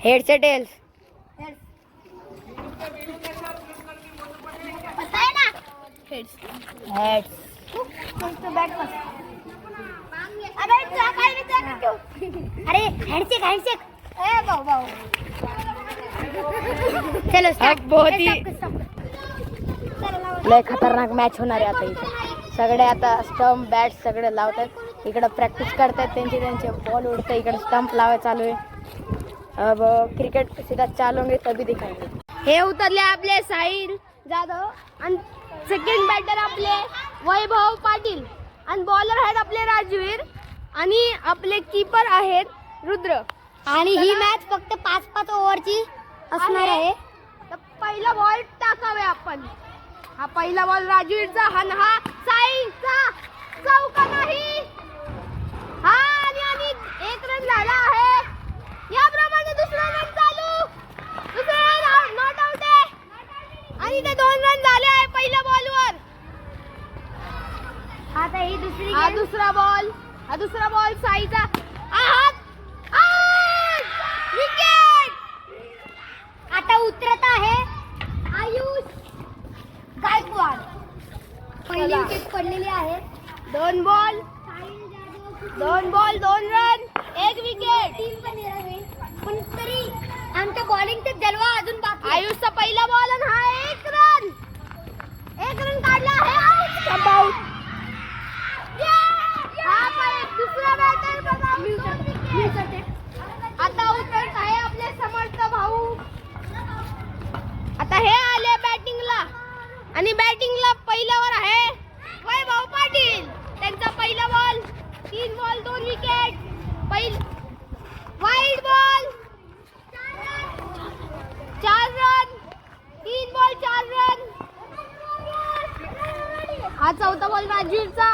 Head से tails पता है ना हेड्स हेड्स बैट पास अबे काय विचार क्यों अरे हैंडशेक ए भाऊ चलो अब बहुत ही लय खतरनाक मॅच होणार आहे आता इथे. सगळे आता स्टंप बॅट सगळे लावतात. इकडे प्रॅक्टिस करतात त्यांचे बॉल उडते. इकडे स्टंप लावाय चालू आहे. अब क्रिकेट सीधा चालूंगे तभी दिखाएंगे. हे उतरले आपले साहिल जाधव आणि सेकंड बॅटर आपले वैभव पाटील आणि बॉलर आहेत आपले राजवीर आणि आपले कीपर आहेत रुद्र. आणि ही मॅच फक्त 5-5 ओव्हरची असणार आहे. तर पहिला बॉल टाकावे आपण. हा पहिला बॉल राजवीरचा हा साहिलचा चौका नाही. हा आणि 1 रन झाला आहे. याप्रमाणे दुसरा रन चालू. दुसरा रन नॉट आउट आहे आणि ते 2 रन झाले आहे पहिल्या बॉलवर. आता ही दुसरी हा दुसरा बॉल साईचा विकेट. आता उतरत आहे आयुष गायकवाड. पहिली विकेट पडलेली आहे. 2 बॉल 2 रन 1 विकेट. पण तरी आमच्या बॉलिंगचा जलवा अजून बाकी आहे. आयुषचा पहिला बॉल आणि हा 1 रन काढला आहे. आउट. दुसरा बॅटर बघा. आता उतरत आहे आपले समर्थ भाऊ. आता हे आले बॅटिंगला आणि बॅटिंगला पहिल्यावर आहे वैभव पाटील. त्यांचा पहिला ball 3 ball 2 wicket. Wide ball 4 run 3 ball 4 run. हा चौथा बॉल राजवीरचा.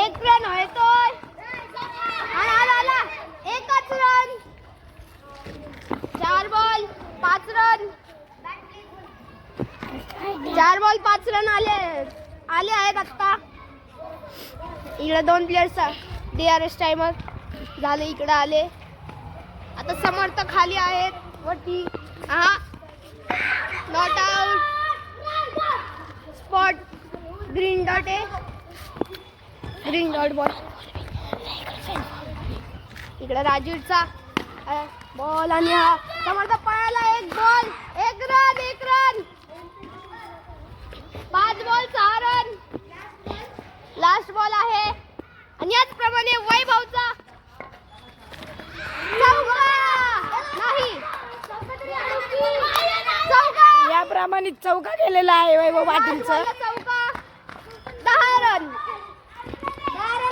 1 रन होतोय. आला 1च run. 4 ball 5 run. 4 ball 5 run आले आहेत आता. इकडे 2 प्लेयर्स DRS टाइमर झाले. इकडे आले. आता समर्थ खाली आहेत वरती. हा not out. Spot green dot आहे. Green dot ball. इकडे राजवीरचा बॉल आणि हा समर्थ पळाला. 1 ball 1 run 5 ball 6 run. Last ball आहे आणि याचप्रमाणे वैभवचा चौका. याप्रमाणे चौका केलेला आहे वैभव पाटीलचा. चौका 10 रन.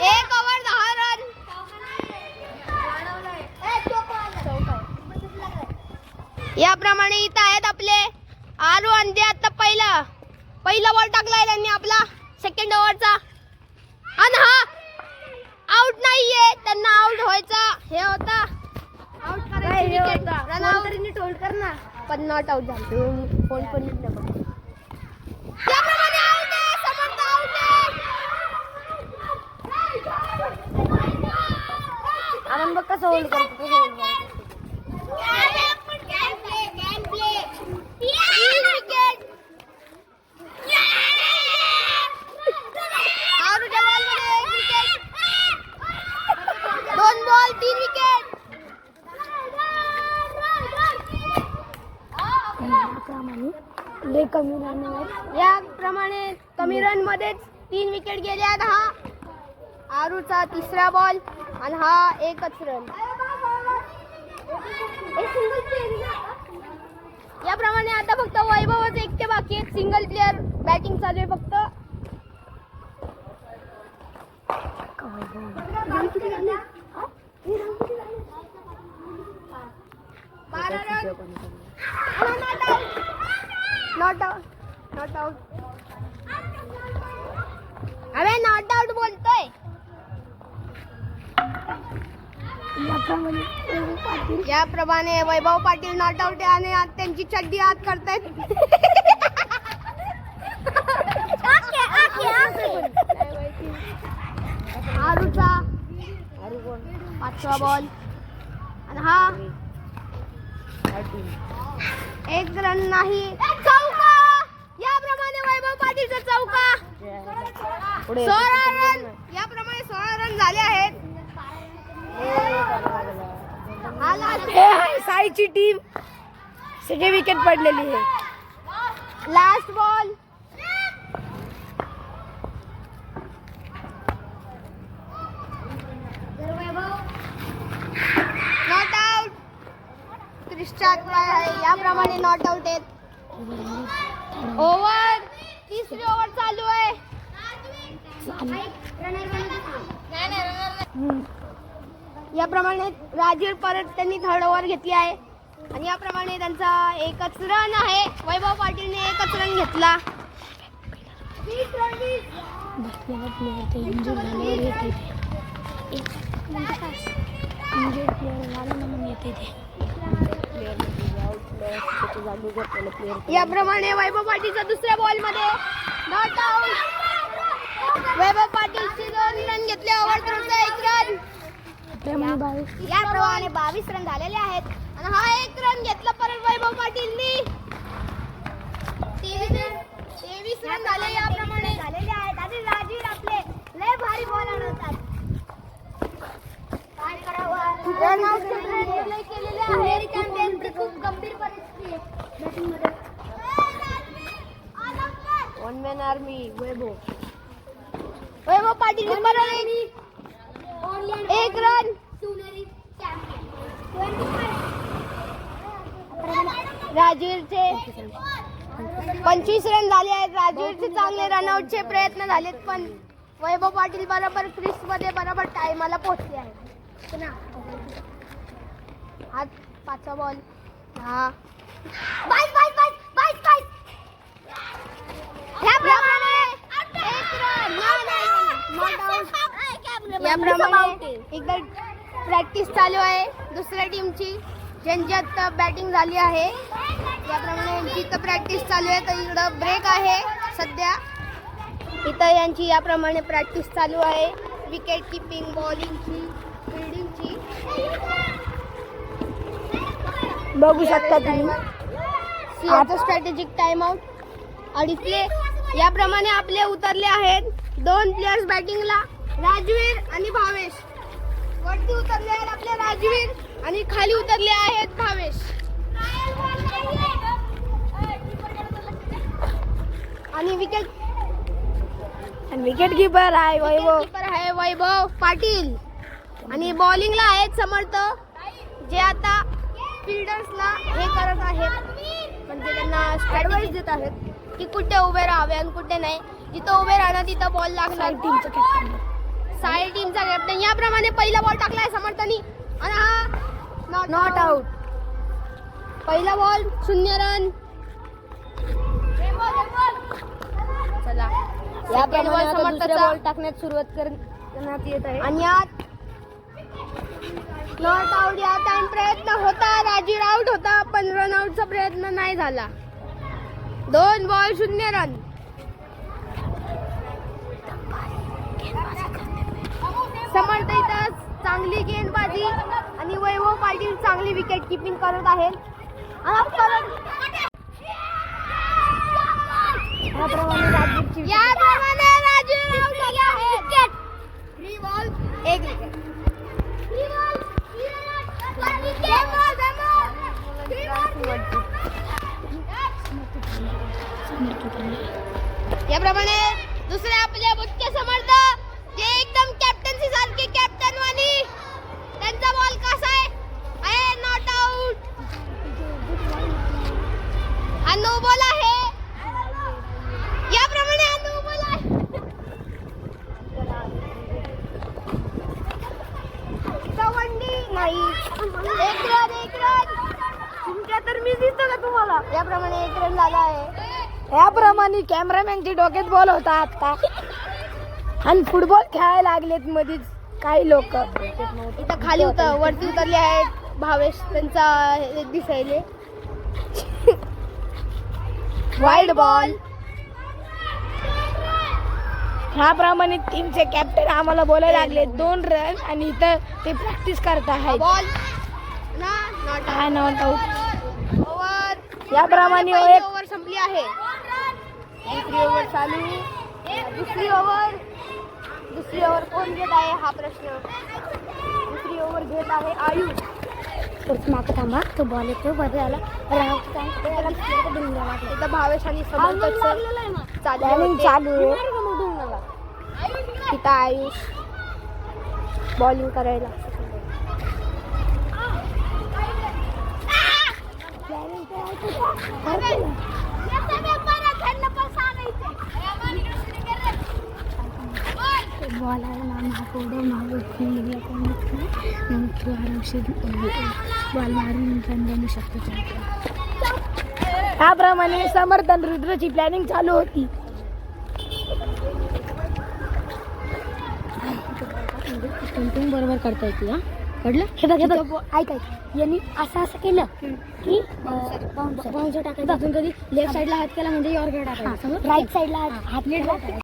1 over 10 run. याप्रमाणे इथं आहेत आपले आरू अंधे. आता पहिला बॉल टाकलाय त्यांनी आपला सेकंड ओव्हरचा आणि हा आउट नाहीये. त्यांना आउट व्हायचा हे होता. आउट करायची विकेट. रन आउट होल्ड कर ना. पण नॉट आउट झाले. फोन पण लिहिलं बघ. त्याप्रमाणे आउट आहे. समर्थ आउट आहे. आनंद बघ कसं होल्ड करतो. याप्रमाणे कमी रन मध्येच 3 विकेट गेले आहेत. हा आरूचा 3रा बॉल आणि हा 1च रन. याप्रमाणे आता फक्त वैभवच एकटे बाकी आहेत. सिंगल प्लेअर बॅटिंग चालू आहे फक्त. 12 रन. Not out. अरे नॉट आउट बोलतोय. याप्रमाणे वैभव पाटील नॉट आउट आहे आणि त्यांची चड्डी आत करतायत. बॉल आणि हा एक रन नाही. चौका. याप्रमाणे वैभव पाटीलचा चौका. 16 रन. याप्रमाणे 16 रन झाले आहेत. साईची टीम सगळे विकेट पडलेली आहे. Last ball. Not out. क्रिस्टात काय आहे याप्रमाणे नॉट आउट आहेत. ओव्हर. तिसरी ओव्हर चालू आहे. याप्रमाणे राजीव परत त्यांनी थर्ड ओव्हर घेतली आहे आणि याप्रमाणे त्यांचा एकच रन आहे. वैभव पाटीलने एकच रन घेतला. याप्रमाणे वैभव पाटीलच्या दुसऱ्या बॉल मध्ये नॉट आउट. वैभव पाटीलचे 2 रन घेतले. ओव्हर थ्रोचा 1 रन. याप्रमाणे 22 रन झालेले आहेत आणि हा 1 रन घेतला परत वैभव पाटीलनी. 23 रन झाले याप्रमाणे झालेले आहेत. आणि राजीव आपले लय भारी बॉल आणतात. काय करावं. रन आउट केलेले आहे. चॅम्पियनची खूप गंभीर परिस्थिती आहे बॅटिंग मध्ये. वन मॅन आर्मी वैभव पाटील परत 1 रन. राजवीरचे 25 रन झाले आहेत. राजवीरचे चांगले रनआउटचे प्रयत्न झालेत पण वैभव पाटील बरोबर क्रिस मध्ये बरोबर टाइमाला पोहोचले आहेत. हा 5वा बॉल. हा याप्रमाणे एकदा प्रॅक्टिस चालू आहे दुसऱ्या टीमची ज्यांच्यात बॅटिंग झाली आहे. याप्रमाणे यांची इथं प्रॅक्टिस चालू आहे. तर इकडं ब्रेक आहे सध्या. इथं यांची याप्रमाणे प्रॅक्टिस चालू आहे. विकेट किपिंग, बॉलिंगची, फिल्डिंगची बघू शकता तुम्ही. आता स्ट्रॅटेजिक टाइम आउट. अडीचले याप्रमाणे आपले उतरले आहेत 2 प्लेयर्स बॅटिंगला. राजवीर आणि भावेश. वरती उतरले आहेत आपले राजवीर आणि खाली उतरले आहेत भावेश. आणि विकेट कीपर आहे वैभव पाटील. आणि बॉलिंगला आहेत समर्थ जे आता फिल्डर्सला हे करत आहेत म्हणजे त्यांना ॲडवाइस देत आहेत की कुठे उभे राहावे आणि कुठे नाही. जिथं उभे राहणार तिथं बॉल लागणार. साई टीमचा कॅप्टन. याप्रमाणे पहिला बॉल टाकलाय समर्थानी आणि हा नॉट आउट. पहिला बॉल 0 रन. चला याप्रमाणे दुसरा बॉल टाकण्यात सुरुवात करण्यात येत आहे. आणि यात नॉट आउट. या टाइम प्रयत्न होता. राजीव आउट होता पण रन आउटचा प्रयत्न नाही झाला. 2 बॉल 0 रन. समर्थ इथं चांगली गेंदबाजी आणि वैभव पाटील चांगली विकेट किपिंग करत आहेत. याप्रमाणे राजीव आउट झाले आहेत. 3 बॉल 1 विकेट. याप्रमाणे दुसरे आपले मुख्य समर्थ जे एकदम कॅप्टन्सी सारखे कॅप्टन वाणी. त्यांचा बॉल कसा आहे नॉट आउट. हा नो बॉल आहे. याप्रमाणे हा नो बॉल आहे. कवंडी नाही. 1 रन. तुमच्या तर मी दिसतो का तुम्हाला. याप्रमाणे 1 रन झाला आहे. याप्रमाणे कॅमेरामॅनची डोक्यात बॉल होता आता आणि फुटबॉल खेळायला लागलेत मध्येच काही लोक. इथं खाली वरती उतरले आहेत भावेश. त्यांचा दिसायले वाईड बॉल. ह्याप्रमाणे टीमचे कॅप्टन आम्हाला बोलायला लागले 2 रन आणि इथं ते प्रॅक्टिस करत आहेत. बॉल ना नॉट आउट. ओव्हर याप्रमाणे पहिली ओव्हर संपली आहे. दुसरी ओव्हर चालू. दुसरी ओव्हर कोण घेत आहे हा प्रश्न. दुसरी ओव्हर घेत आहे आयुष. मागं थांबा, तो बॉल येतो बरं झाला. इथं भावेश आणि समर्थक चालू आहे. इथं आयुष बॉलिंग करायला. बॉल आला ना पुढे मागं आरामशीर बॉल मारून रन बनू शकतो. त्याप्रमाणे समर्थन रुद्रची प्लॅनिंग चालू होती. पेंटिंग बरोबर करता येते. हा कळलं. हे बघ ऐक यांनी असं केलं की बाउन्सर टाकायचं. कधी लेफ्ट साईडला हात केला म्हणजे योर टाकायचा. राईट साईडला हात